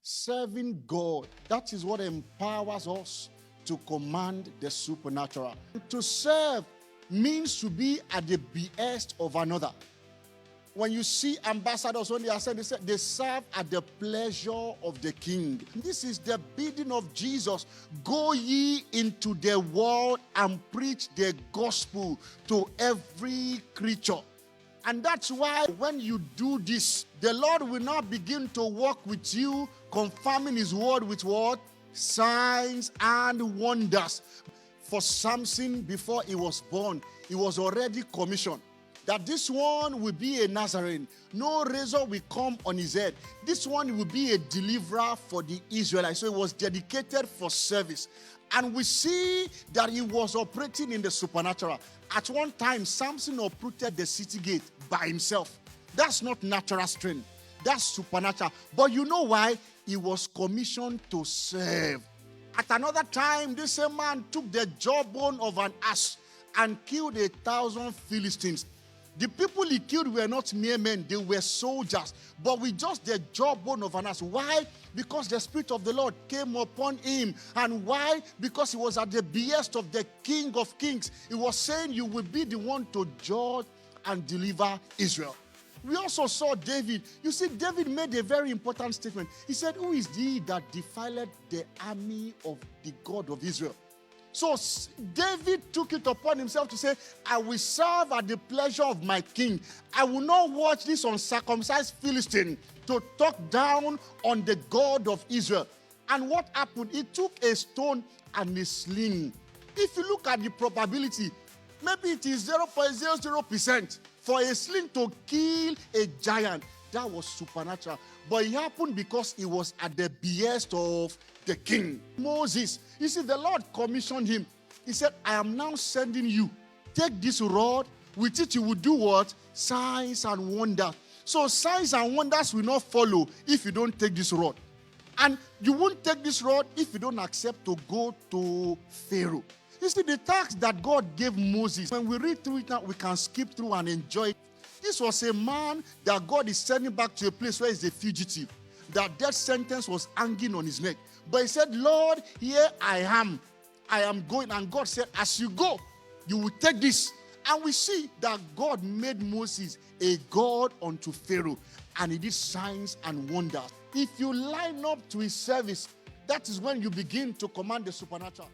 Serving God, that is what empowers us to command the supernatural. To serve means to be at the behest of another. When you see ambassadors, when they are sent, they serve at the pleasure of the king. This is the bidding of Jesus. Go ye into the world and preach the gospel to every creature. And that's why when you do this, the Lord will now begin to work with you, confirming his word with what? Signs and wonders. For Samson, before he was born, he was already commissioned that this one will be a Nazarene. No razor will come on his head. This one will be a deliverer for the Israelites. So he was dedicated for service. And we see that he was operating in the supernatural. At one time, Samson uprooted the city gate by himself. That's not natural strength. That's supernatural. But you know why? He was commissioned to serve. At another time, this same man took the jawbone of an ass and killed 1,000 Philistines. The people he killed were not mere men, they were soldiers. But with just the jawbone of an ass. Why? Because the Spirit of the Lord came upon him. And why? Because he was at the behest of the King of Kings. He was saying, you will be the one to judge and deliver Israel. We also saw David. You see, David made a very important statement. He said, who is he that defiled the army of the God of Israel? So David took it upon himself to say, I will serve at the pleasure of my king. I will not watch this uncircumcised Philistine to talk down on the God of Israel. And what happened? He took a stone and a sling. If you look at the probability, maybe it is 0.00% for a sling to kill a giant. That was supernatural. But it happened because he was at the behest of the king. Moses, you see, the Lord commissioned him. He said, I am now sending you. Take this rod, with it you will do what? Signs and wonders. So signs and wonders will not follow if you don't take this rod. And you won't take this rod if you don't accept to go to Pharaoh. You see, the task that God gave Moses, when we read through it now, we can skip through and enjoy it. This was a man that God is sending back to a place where he's a fugitive. That death sentence was hanging on his neck. But he said, Lord, here I am. I am going. And God said, as you go, you will take this. And we see that God made Moses a God unto Pharaoh. And he did signs and wonders. If you line up to his service, that is when you begin to command the supernatural.